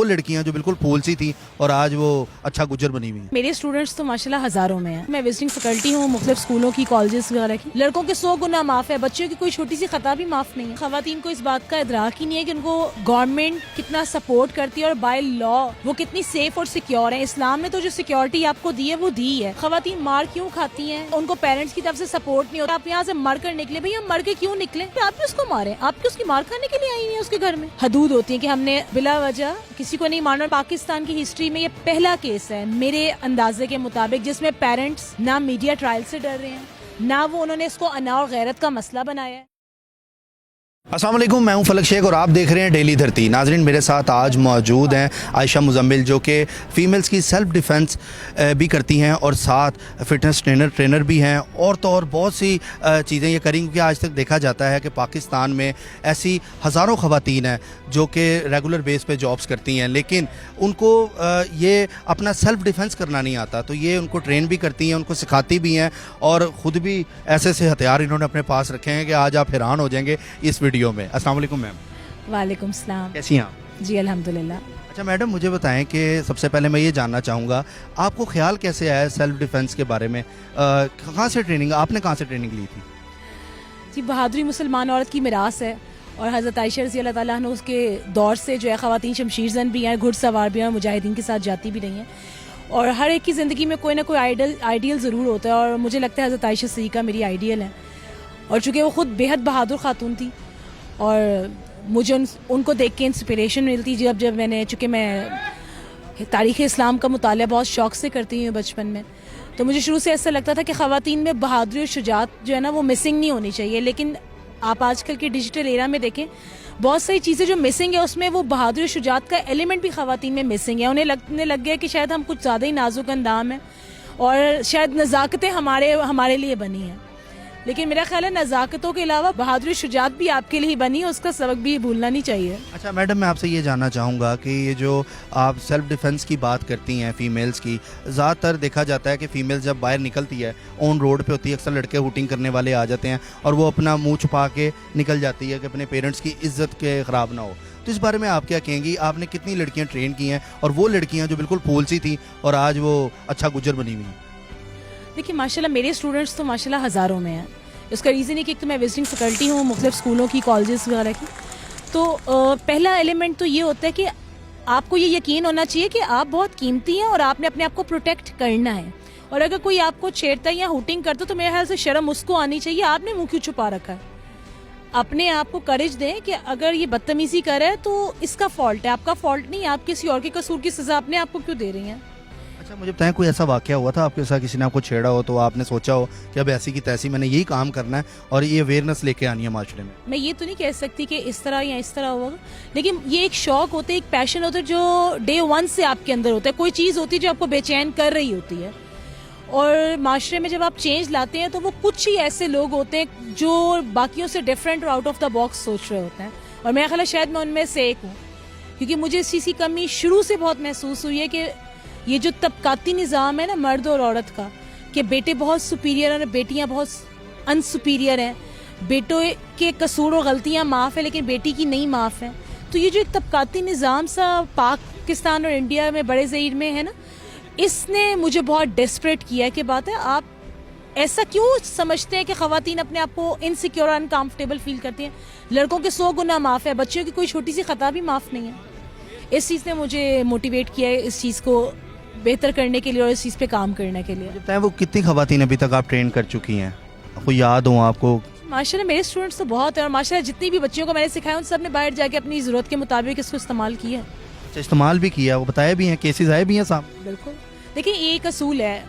وہ لڑکیاں جو بالکل پھول سی تھی اور آج وہ اچھا گجر بنی ہوئی ہیں. میرے اسٹوڈنٹس تو ماشاءاللہ ہزاروں میں ہیں. میں وزٹنگ فیکلٹی ہوں مختلف اسکولوں کی, کالجز وغیرہ کی. لڑکوں کے 100 گنا معاف ہے, بچوں کی کوئی چھوٹی سی خطا بھی معاف نہیں ہے. خواتین کو اس بات کا ادراک ہی نہیں ہے کہ ان کو گورنمنٹ کتنا سپورٹ کرتی ہے اور بائی لا وہ کتنی سیف اور سیکیور ہیں. اسلام نے تو جو سیکیورٹی آپ کو دی ہے وہ دی ہے. خواتین مار کیوں کھاتی ہیں, ان کو پیرنٹس کی طرف سے سپورٹ نہیں ہوتا. آپ یہاں سے مر کر نکلے, بھئی ہم مر کے کیوں نکلے, آپ کیوں اس کو مارے, آپ کیوں اس کی مار کھانے کے لیے آئی ہیں. اس کے گھر میں حدود ہوتی ہیں کہ ہم نے بلا وجہ کسی کو نہیں مارنا. پاکستان کی ہسٹری میں یہ پہلا کیس ہے میرے اندازے کے مطابق جس میں پیرنٹس نہ میڈیا ٹرائل سے ڈر رہے ہیں, نہ وہ انہوں نے اس کو انا اور غیرت کا مسئلہ بنایا ہے. السلام علیکم, میں ہوں فلک شیخ اور آپ دیکھ رہے ہیں ڈیلی دھرتی. ناظرین, میرے ساتھ آج موجود ہیں عائشہ مزمل جو کہ فیمیلز کی سیلف ڈیفنس بھی کرتی ہیں اور ساتھ فٹنس ٹرینر بھی ہیں, اور تو اور بہت سی چیزیں یہ کریں کیونکہ آج تک دیکھا جاتا ہے کہ پاکستان میں ایسی ہزاروں خواتین ہیں جو کہ ریگولر بیس پہ جابس کرتی ہیں لیکن ان کو یہ اپنا سیلف ڈیفنس کرنا نہیں آتا. تو یہ ان کو ٹرین بھی کرتی ہیں, ان کو سکھاتی بھی ہیں اور خود بھی ایسے ہتھیار انہوں نے اپنے پاس رکھے ہیں کہ آج آپ حیران ہو جائیں گے اس ویڈیو میں. السلام علیکم میم. وعلیکم السلام. کیسی ہیں آپ؟ جی الحمدللہ. اچھا میڈم, مجھے بتائیں کہ سب سے پہلے میں یہ جاننا چاہوں گا آپ کو خیال کیسے آیا سیلف ڈیفنس کے بارے میں, کہاں سے ٹریننگ, آپ نے کہاں سے ٹریننگ لی تھی؟ جی بہادری مسلمان عورت کی میراث ہے اور حضرت عائشہ رضی اللہ تعالیٰ عنہ اس کے دور سے جو ہے خواتین شمشیر زن بھی ہیں, گھڑ سوار بھی ہیں, مجاہدین کے ساتھ جاتی بھی رہی ہیں, اور ہر ایک کی زندگی میں کوئی نہ کوئی آئیڈیل ضرور ہوتا ہے, اور مجھے لگتا ہے حضرت عائشہ صدیقہ میری آئیڈیل ہے. اور چونکہ وہ خود بے حد بہادر خاتون تھی اور مجھے ان کو دیکھ کے انسپریشن ملتی. جب میں نے, چونکہ میں تاریخ اسلام کا مطالعہ بہت شوق سے کرتی ہوں بچپن میں, تو مجھے شروع سے ایسا لگتا تھا کہ خواتین میں بہادری اور شجاعت جو ہے نا وہ مسنگ نہیں ہونی چاہیے. لیکن آپ آج کل کے ڈیجیٹل ایرا میں دیکھیں بہت ساری چیزیں جو مسنگ ہے اس میں وہ بہادری اور شجاعت کا ایلیمنٹ بھی خواتین میں مسنگ ہے. انہیں لگنے لگ گیا کہ شاید ہم کچھ زیادہ ہی نازک اندام ہیں اور شاید نزاکتیں ہمارے لیے بنی ہیں, لیکن میرا خیال ہے نزاکتوں کے علاوہ بہادری شجاعت بھی آپ کے لیے ہی بنی ہے, اس کا سبق بھی بھولنا نہیں چاہیے. اچھا میڈم, میں آپ سے یہ جاننا چاہوں گا کہ یہ جو آپ سیلف ڈیفنس کی بات کرتی ہیں فیمیلز کی, زیادہ تر دیکھا جاتا ہے کہ فیمیل جب باہر نکلتی ہے آن روڈ پہ ہوتی ہے, اکثر لڑکے ہوٹنگ کرنے والے آ جاتے ہیں اور وہ اپنا منہ چھپا کے نکل جاتی ہے کہ اپنے پیرنٹس کی عزت کے خراب نہ ہو. تو اس بارے میں آپ کیا کہیں گی, آپ نے کتنی لڑکیاں ٹرین کی ہیں اور وہ لڑکیاں جو بالکل پھول سی تھیں اور آج وہ اچھا گجر بنی ہوئی ہیں؟ دیکھیے ماشاءاللہ میرے اسٹوڈنٹس تو ماشاءاللہ ہزاروں میں ہیں. اس کا ریزن ہے کہ ایک تو میں وزٹنگ فیکلٹی ہوں مختلف اسکولوں کی, کالجز وغیرہ کی. تو پہلا ایلیمنٹ تو یہ ہوتا ہے کہ آپ کو یہ یقین ہونا چاہیے کہ آپ بہت قیمتی ہیں اور آپ نے اپنے آپ کو پروٹیکٹ کرنا ہے. اور اگر کوئی آپ کو چھیڑتا ہے یا ہوٹنگ کرتا تو میرے خیال سے شرم اس کو آنی چاہیے, آپ نے منہ کیوں چھپا رکھا ہے. اپنے آپ کو کریج دیں کہ اگر یہ بدتمیزی کر رہا ہے تو اس کا فالٹ ہے, آپ کا فالٹ نہیں. آپ کسی اور کے قصور کی سزا اپنے آپ کو کیوں دے رہی ہیں؟ اچھا مجھے بتائیں, کوئی ایسا واقعہ ہوا تھا آپ کے ساتھ, کسی نے آپ کو چھیڑا ہو تو آپ نے سوچا ہو کہ اب ایسی کی تیسی میں نے یہی کام کرنا ہے اور یہ اویئرنیس لے کے آنی ہے معاشرے میں؟ میں یہ تو نہیں کہہ سکتی کہ اس طرح یا اس طرح ہوگا, لیکن یہ ایک شوق ہوتا ہے, ایک پیشن ہوتا ہے جو ڈے ون سے آپ کے اندر ہوتا ہے. کوئی چیز ہوتی ہے جو آپ کو بے چین کر رہی ہوتی ہے, اور معاشرے میں جب آپ چینج لاتے ہیں تو وہ کچھ ہی ایسے لوگ ہوتے ہیں جو باقیوں سے ڈفرینٹ اور آؤٹ آف دا باکس سوچ رہے ہوتے ہیں, اور میرا خیال ہے شاید میں ان میں سے ایک ہوں, کیونکہ مجھے اس چیز کی کمی شروع سے بہت محسوس ہوئی ہے کہ یہ جو طبقاتی نظام ہے نا مرد اور عورت کا, کہ بیٹے بہت سپیریئر ہیں, بیٹیاں بہت ان سپیریئر ہیں, بیٹوں کے قصور و غلطیاں معاف ہیں لیکن بیٹی کی نہیں معاف ہیں. تو یہ جو ایک طبقاتی نظام سا پاکستان اور انڈیا میں بڑے زیر میں ہے نا, اس نے مجھے بہت ڈیسپریٹ کیا ہے. کہ بات ہے آپ ایسا کیوں سمجھتے ہیں کہ خواتین اپنے آپ کو انسیکیور اور انکمفرٹیبل فیل کرتی ہیں؟ لڑکوں کے 100 گنا معاف ہے, بچوں کی کوئی چھوٹی سی خطا بھی معاف نہیں ہے. اس چیز نے مجھے موٹیویٹ کیا ہے اس چیز کو بہتر کرنے کے لیے اور اس چیز پہ کام کرنے کے لیے. بتائیں وہ کتنی خواتین ابھی تک آپ ٹرین کر چکی ہیں, کوئی یاد ہوں آپ کو؟ ماشاءاللہ میرے اسٹوڈنٹس تو بہت ہیں, اور ماشاءاللہ جتنی بھی بچیوں کو میں نے سکھایا ان سب نے باہر جا کے اپنی ضرورت کے مطابق اس کو استعمال کیا ہے. اچھا, استعمال بھی کیا, وہ بتایا بھی ہیں, کیسز آئے بھی ہیں صاحب؟ بالکل. دیکھیں یہ ایک اصول ہے,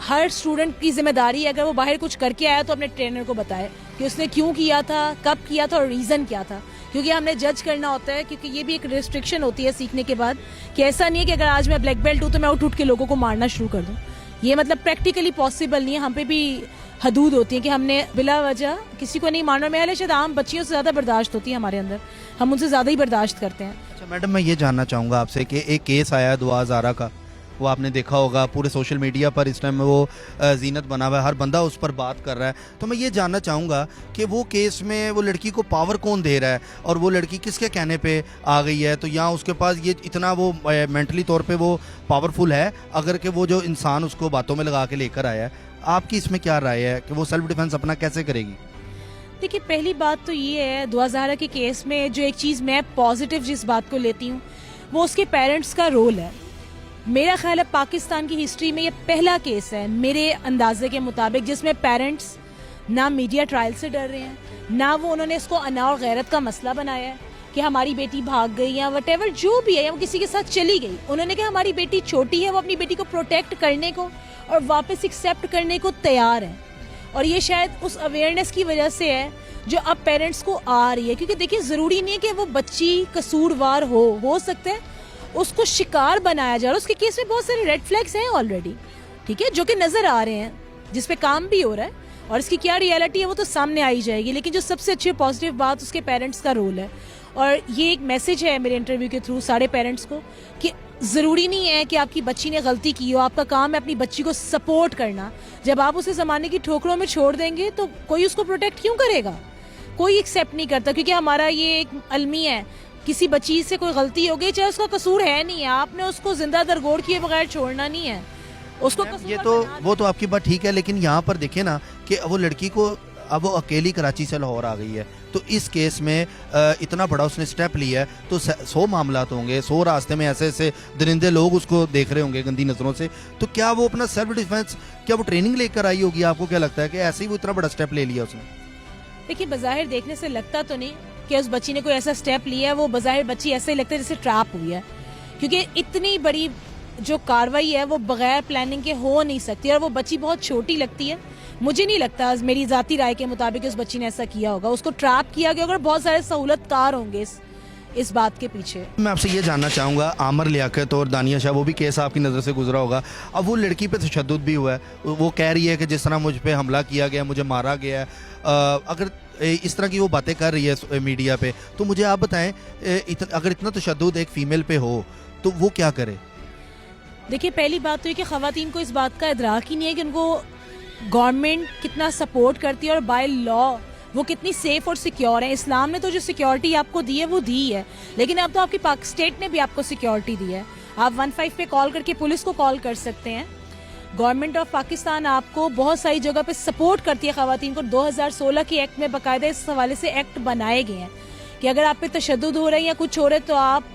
ہر اسٹوڈنٹ کی ذمہ داری ہے اگر وہ باہر کچھ کر کے آیا تو اپنے ٹرینر کو بتائے کہ اس نے کیوں کیا تھا, کب کیا تھا اور ریزن کیا تھا. کیونکہ ہم نے جج کرنا ہوتا ہے, کیونکہ یہ بھی ایک ریسٹرکشن ہوتی ہے سیکھنے کے بعد, کہ ایسا نہیں ہے کہ اگر آج میں بلیک بیلٹ ہوں تو میں اٹھ کے لوگوں کو مارنا شروع کر دوں. یہ مطلب پریکٹیکلی پاسبل نہیں ہے. ہم پہ بھی حدود ہوتی ہیں کہ ہم نے بلا وجہ کسی کو نہیں مارنا. میں شاید عام بچیوں سے زیادہ برداشت ہوتی ہے ہمارے اندر, ہم ان سے زیادہ ہی برداشت کرتے ہیں. اچھا میڈم, میں یہ جاننا چاہوں گا آپ سے کہ ایک کیس آیا ہے دعا زارا کا, وہ آپ نے دیکھا ہوگا پورے سوشل میڈیا پر اس ٹائم وہ زینت بنا ہوا ہے, ہر بندہ اس پر بات کر رہا ہے. تو میں یہ جاننا چاہوں گا کہ وہ کیس میں وہ لڑکی کو پاور کون دے رہا ہے اور وہ لڑکی کس کے کہنے پہ آ گئی ہے, تو یہاں اس کے پاس یہ اتنا وہ مینٹلی طور پہ وہ پاورفل ہے اگر کہ وہ جو انسان اس کو باتوں میں لگا کے لے کر آیا ہے. آپ کی اس میں کیا رائے ہے کہ وہ سیلف ڈیفینس اپنا کیسے کرے گی؟ دیکھیے پہلی بات تو یہ ہے دعا زہرا کے کیس میں جو ایک چیز میں پازیٹیو جس بات کو لیتی ہوں وہ اس کے پیرنٹس کا رول ہے. میرا خیال ہے پاکستان کی ہسٹری میں یہ پہلا کیس ہے میرے اندازے کے مطابق جس میں پیرنٹس نہ میڈیا ٹرائل سے ڈر رہے ہیں, نہ وہ انہوں نے اس کو انا اور غیرت کا مسئلہ بنایا ہے کہ ہماری بیٹی بھاگ گئی یا وٹ ایور جو بھی ہے یا وہ کسی کے ساتھ چلی گئی. انہوں نے کہا ہماری بیٹی چھوٹی ہے, وہ اپنی بیٹی کو پروٹیکٹ کرنے کو اور واپس ایکسیپٹ کرنے کو تیار ہے. اور یہ شاید اس اویئرنیس کی وجہ سے ہے جو اب پیرنٹس کو آ رہی ہے, کیونکہ دیکھیے ضروری نہیں ہے کہ وہ بچی قصوروار ہو سکتا ہے اس کو شکار بنایا جا رہا ہے. اس کے کیس میں بہت سارے ریڈ فلیگز ہیں آلریڈی, ٹھیک ہے, جو کہ نظر آ رہے ہیں, جس پہ کام بھی ہو رہا ہے, اور اس کی کیا ریئلٹی ہے وہ تو سامنے آئی جائے گی. لیکن جو سب سے اچھی پازیٹیو بات اس کے پیرنٹس کا رول ہے, اور یہ ایک میسج ہے میرے انٹرویو کے تھرو سارے پیرنٹس کو کہ ضروری نہیں ہے کہ آپ کی بچی نے غلطی کی ہو, آپ کا کام ہے اپنی بچی کو سپورٹ کرنا. جب آپ اسے زمانے کی ٹھوکروں میں چھوڑ دیں گے تو کوئی اس کو پروٹیکٹ کیوں کرے گا؟ کوئی ایکسیپٹ نہیں کرتا, کیونکہ ہمارا یہ ایک المی ہے کسی بچی سے کوئی غلطی ہو گئی چاہے اس کا قصور ہے نہیں ہے, آپ نے اس کو زندہ درگور کیے بغیر چھوڑنا نہیں ہے اس کو. یہ تو وہ تو آپ کی بات ٹھیک ہے, لیکن یہاں پر دیکھیں نا کہ وہ لڑکی کو اب وہ اکیلی کراچی سے لاہور آ گئی ہے, تو اس کیس میں اتنا بڑا اس نے سٹیپ لیا ہے تو 100 معاملات ہوں گے, 100 راستے میں ایسے ایسے درندے لوگ اس کو دیکھ رہے ہوں گے گندی نظروں سے. تو کیا وہ اپنا سیلف ڈیفینس کیا وہ ٹریننگ لے کر آئی ہوگی؟ آپ کو کیا لگتا ہے کہ ایسے ہی وہ اتنا بڑا سٹیپ لے لیا اس نے؟ دیکھیے بظاہر دیکھنے سے لگتا تو نہیں کہ اس بچی نے کوئی ایسا سٹیپ لیا ہے, وہ بظاہر بچی ایسے ہی لگتا ہے جیسے ٹریپ ہوئی ہے, کیونکہ اتنی بڑی جو کاروائی ہے وہ بغیر پلاننگ کے ہو نہیں سکتی, اور وہ بچی بہت چھوٹی لگتی ہے. مجھے نہیں لگتا میری ذاتی رائے کے مطابق اس بچی نے ایسا کیا ہوگا, اس کو ٹریپ کیا گیا ہوگا, بہت سارے سہولت کار ہوں گے اس بات کے پیچھے. میں آپ سے یہ جاننا چاہوں گا, عامر لیاقت اور دانیہ شاہ وہ بھی کیس آپ کی نظر سے گزرا ہوگا, اب وہ لڑکی پہ تشدد بھی ہوا ہے, وہ کہہ رہی ہے کہ جس طرح مجھ پہ حملہ کیا گیا, مجھے مارا گیا ہے, اگر اس طرح کی وہ باتیں کر رہی ہے میڈیا پہ, تو مجھے آپ بتائیں اگر اتنا تشدد ایک فیمیل پہ ہو تو وہ کیا کرے؟ دیکھیے پہلی بات تو یہ کہ خواتین کو اس بات کا ادراک ہی نہیں ہے کہ ان کو گورنمنٹ کتنا سپورٹ کرتی ہے اور بائی لا وہ کتنی سیف اور سیکیور ہیں. اسلام نے تو جو سیکیورٹی آپ کو دی ہے وہ دی ہے, لیکن اب تو آپ کی پاک اسٹیٹ نے بھی آپ کو سیکیورٹی دی ہے. آپ 15 پہ کال کر کے پولیس کو کال کر سکتے ہیں. گورنمنٹ آف پاکستان آپ کو بہت ساری جگہ پہ سپورٹ کرتی ہے خواتین کو. 2016 کے ایکٹ میں باقاعدہ اس حوالے سے ایکٹ بنائے گئے ہیں کہ اگر آپ پہ تشدد ہو رہا ہے یا کچھ ہو رہا ہے تو آپ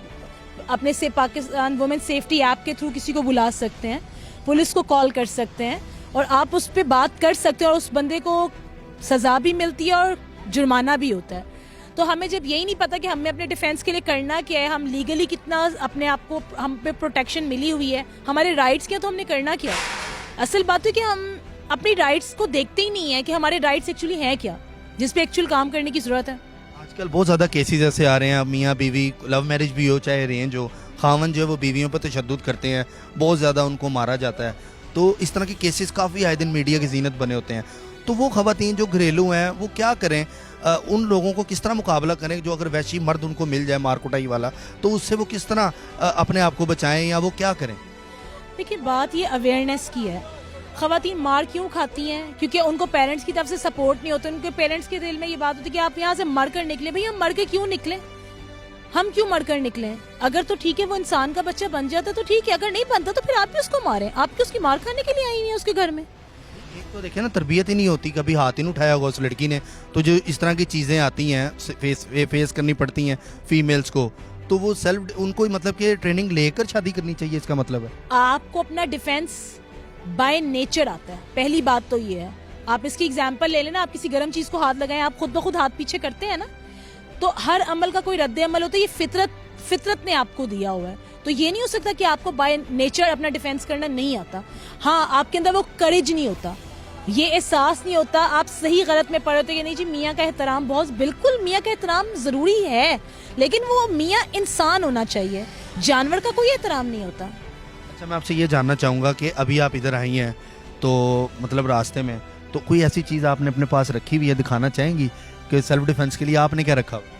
اپنے سے پاکستان وومن سیفٹی ایپ کے تھرو کسی کو بلا سکتے ہیں, پولیس کو کال کر سکتے ہیں, اور آپ اس پہ بات کر سکتے ہیں, اور اس بندے کو سزا بھی ملتی ہے اور جرمانہ بھی ہوتا ہے. تو ہمیں جب یہی نہیں پتا کہ ہمیں اپنے ڈیفینس کے لیے کرنا کیا ہے, ہم لیگلی کتنا اپنے آپ کو ہم پہ پروٹیکشن ملی ہوئی ہے, ہمارے رائٹس کیا, تو ہم نے کرنا کیا. اصل بات ہے کہ ہم اپنی رائٹس کو دیکھتے ہی نہیں ہیں کہ ہمارے رائٹس ایکچولی ہیں کیا, جس پہ ایکچوئل کام کرنے کی ضرورت ہے. آج کل بہت زیادہ کیسز ایسے آ رہے ہیں, میاں بیوی لو میرج بھی ہو چاہے رینج ہو, خاون جو ہے وہ بیویوں پر تشدد کرتے ہیں, بہت زیادہ ان کو مارا جاتا ہے. تو اس طرح کے کیسز کافی آئے دن میڈیا کی زینت بنے ہوتے ہیں. تو وہ خواتین جو گھریلو ہیں وہ کیا کریں, ان لوگوں کو کس طرح مقابلہ کریں جو اگر ویسی مرد ان کو مل جائے مار کٹائی والا, تو اس سے وہ کس طرح اپنے آپ کو بچائیں یا وہ کیا کریں؟ دیکھیے بات یہ اویئرنیس کی ہے. خواتین مار کیوں کھاتی ہیں؟ کیونکہ ان کو پیرنٹس کی طرف سے سپورٹ نہیں ہوتا. ان کے پیرنٹس کے دل میں یہ بات ہوتی ہے کہ آپ یہاں سے مر کر نکلیں. بھئی ہم مر کے کیوں نکلیں, ہم کیوں مر کر نکلیں؟ اگر تو ٹھیک ہے وہ انسان کا بچہ بن جاتا تو ٹھیک ہے, اگر نہیں بنتا تو پھر آپ بھی اس کو ماریں. آپ کی اس کی مار کھانے کے لیے آئی ہیں اس کے گھر میں. ایک تو دیکھیں نا, تربیت ہی نہیں ہوتی, کبھی ہاتھ ہی نہیں اٹھایا ہوگا اس لڑکی نے, تو جو اس طرح کی چیزیں آتی ہیں فیس کرنی پڑتی ہیں فیمیلز کو, تو وہ سیلف ان کو مطلب کہ ٹریننگ لے کر شادی کرنی چاہیے, اس کا مطلب ہے. آپ کو اپنا ڈیفینس بائی نیچر آتا ہے, پہلی بات تو یہ ہے. آپ اس کی ایگزامپل لے لیں نا, آپ کسی گرم چیز کو ہاتھ لگائیں, آپ خود بخود ہاتھ پیچھے کرتے ہیں نا, تو ہر عمل کا کوئی رد عمل ہوتا ہے. یہ فطرت نے آپ کو دیا ہوا ہے. تو یہ نہیں ہو سکتا کہ آپ کو بائی نیچر اپنا ڈیفینس کرنا نہیں آتا. ہاں آپ کے اندر وہ کریج نہیں ہوتا, یہ احساس نہیں ہوتا, آپ صحیح غلط میں پڑے ہوتے کہ نہیں جی میاں کا احترام بہت, بالکل میاں کا احترام ضروری ہے, لیکن وہ میاں انسان ہونا چاہیے, جانور کا کوئی احترام نہیں ہوتا. اچھا, میں آپ سے یہ جاننا چاہوں گا کہ ابھی آپ ادھر آئی ہیں تو مطلب راستے میں تو کوئی ایسی چیز آپ نے اپنے پاس رکھی ہوئی ہے, دکھانا چاہیں گی کہ سیلف ڈیفینس کے لیے آپ نے کیا رکھا ہوا؟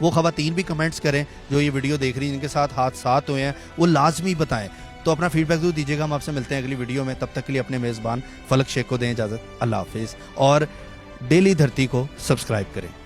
وہ خواتین بھی کمنٹس کریں جو یہ ویڈیو دیکھ رہی ہیں، جن کے ساتھ حادثات ہوئے ہیں، وہ لازمی بتائیں. تو اپنا فیڈ بیک ضرور دیجیے گا. ہم آپ سے ملتے ہیں اگلی ویڈیو میں. تب تک کے لیے اپنے میزبان فلک شیخ کو دیں اجازت. اللہ حافظ. اور ڈیلی دھرتی کو سبسکرائب کریں.